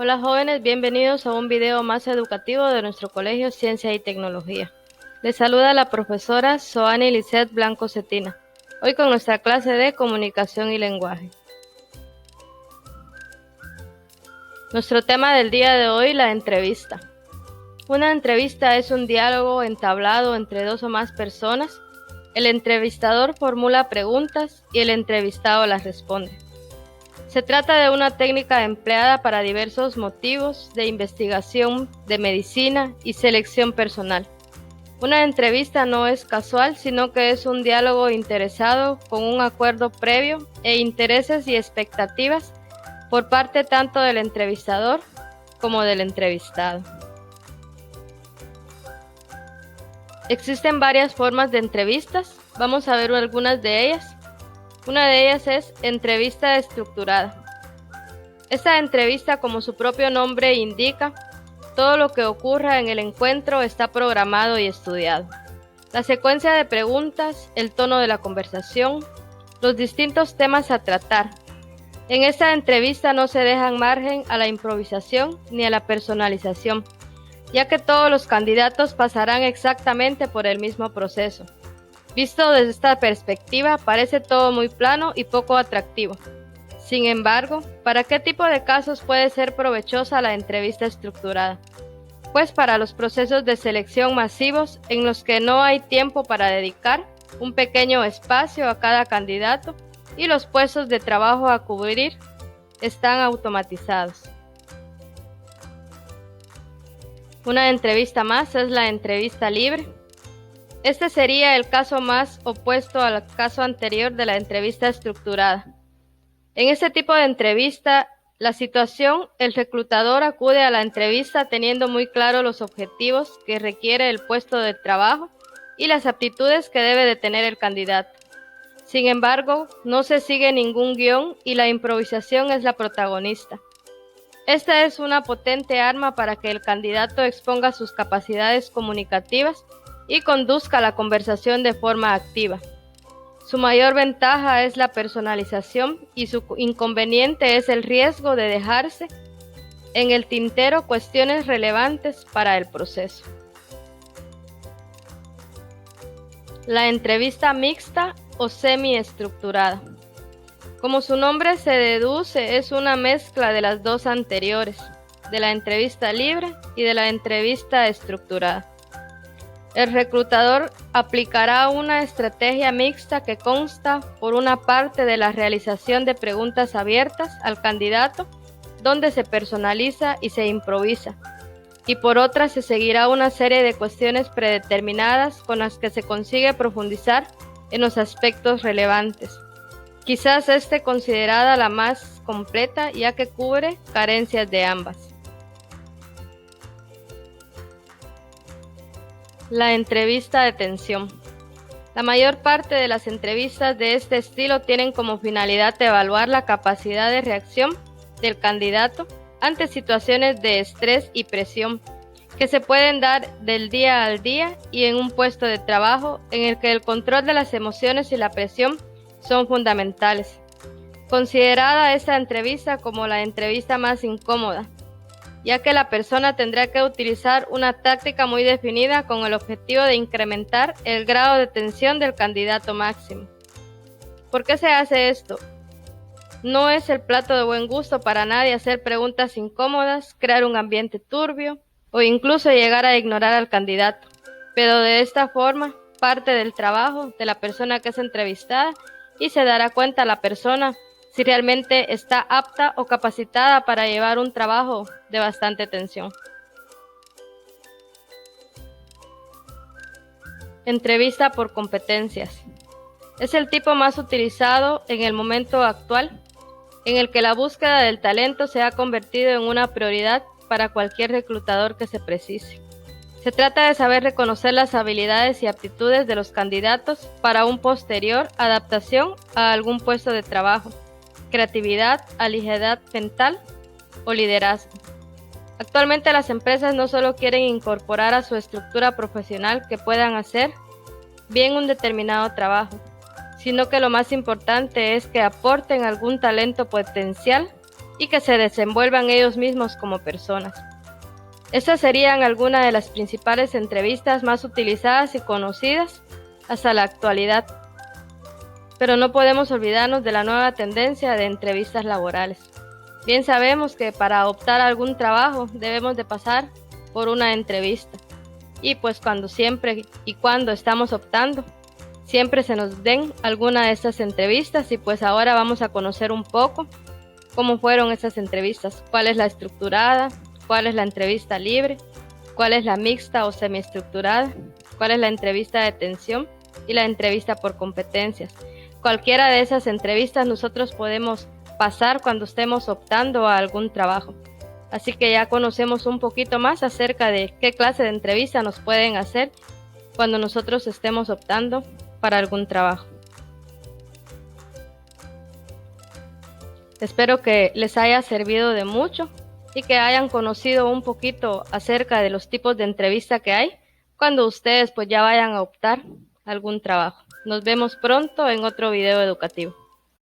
Hola jóvenes, bienvenidos a un video más educativo de nuestro Colegio Ciencia y Tecnología. Les saluda la profesora Soani Lisset Blanco Cetina, hoy con nuestra clase de Comunicación y Lenguaje. Nuestro tema del día de hoy, la entrevista. Una entrevista es un diálogo entablado entre dos o más personas. El entrevistador formula preguntas y el entrevistado las responde. Se trata de una técnica empleada para diversos motivos de investigación, de medicina y selección personal. Una entrevista no es casual, sino que es un diálogo interesado con un acuerdo previo e intereses y expectativas por parte tanto del entrevistador como del entrevistado. Existen varias formas de entrevistas, vamos a ver algunas de ellas. Una de ellas es entrevista estructurada. Esta entrevista, como su propio nombre indica, todo lo que ocurra en el encuentro está programado y estudiado. La secuencia de preguntas, el tono de la conversación, los distintos temas a tratar. En esta entrevista no se dejan margen a la improvisación ni a la personalización, ya que todos los candidatos pasarán exactamente por el mismo proceso. Visto desde esta perspectiva, parece todo muy plano y poco atractivo. Sin embargo, ¿para qué tipo de casos puede ser provechosa la entrevista estructurada? Pues para los procesos de selección masivos en los que no hay tiempo para dedicar un pequeño espacio a cada candidato y los puestos de trabajo a cubrir están automatizados. Una entrevista más es la entrevista libre. Este sería el caso más opuesto al caso anterior de la entrevista estructurada. En este tipo de entrevista, la situación, el reclutador acude a la entrevista teniendo muy claro los objetivos que requiere el puesto de trabajo y las aptitudes que debe de tener el candidato. Sin embargo, no se sigue ningún guión y la improvisación es la protagonista. Esta es una potente arma para que el candidato exponga sus capacidades comunicativas y conduzca la conversación de forma activa. Su mayor ventaja es la personalización y su inconveniente es el riesgo de dejarse en el tintero cuestiones relevantes para el proceso. La entrevista mixta o semiestructurada. Como su nombre se deduce, es una mezcla de las dos anteriores, de la entrevista libre y de la entrevista estructurada. El reclutador aplicará una estrategia mixta que consta, por una parte, de la realización de preguntas abiertas al candidato, donde se personaliza y se improvisa, y por otra se seguirá una serie de cuestiones predeterminadas con las que se consigue profundizar en los aspectos relevantes. Quizás esté considerada la más completa, ya que cubre carencias de ambas. La entrevista de tensión. La mayor parte de las entrevistas de este estilo tienen como finalidad evaluar la capacidad de reacción del candidato ante situaciones de estrés y presión que se pueden dar del día al día y en un puesto de trabajo en el que el control de las emociones y la presión son fundamentales. Considerada esta entrevista como la entrevista más incómoda, ya que la persona tendrá que utilizar una táctica muy definida con el objetivo de incrementar el grado de tensión del candidato máximo. ¿Por qué se hace esto? No es el plato de buen gusto para nadie hacer preguntas incómodas, crear un ambiente turbio o incluso llegar a ignorar al candidato, pero de esta forma parte del trabajo de la persona que es entrevistada y se dará cuenta la persona si realmente está apta o capacitada para llevar un trabajo de bastante tensión. Entrevista por competencias. Es el tipo más utilizado en el momento actual, en el que la búsqueda del talento se ha convertido en una prioridad para cualquier reclutador que se precise. Se trata de saber reconocer las habilidades y aptitudes de los candidatos para un posterior adaptación a algún puesto de trabajo, creatividad, agilidad mental o liderazgo. Actualmente las empresas no solo quieren incorporar a su estructura profesional que puedan hacer bien un determinado trabajo, sino que lo más importante es que aporten algún talento potencial y que se desenvuelvan ellos mismos como personas. Estas serían algunas de las principales entrevistas más utilizadas y conocidas hasta la actualidad. Pero no podemos olvidarnos de la nueva tendencia de entrevistas laborales. Bien sabemos que para optar a algún trabajo debemos de pasar por una entrevista. Y pues cuando estamos optando, siempre se nos den alguna de estas entrevistas, y pues ahora vamos a conocer un poco cómo fueron esas entrevistas, cuál es la estructurada, cuál es la entrevista libre, cuál es la mixta o semiestructurada, cuál es la entrevista de tensión y la entrevista por competencias. Cualquiera de esas entrevistas nosotros podemos pasar cuando estemos optando a algún trabajo. Así que ya conocemos un poquito más acerca de qué clase de entrevista nos pueden hacer cuando nosotros estemos optando para algún trabajo. Espero que les haya servido de mucho y que hayan conocido un poquito acerca de los tipos de entrevista que hay cuando ustedes pues ya vayan a optar a algún trabajo. Nos vemos pronto en otro video educativo.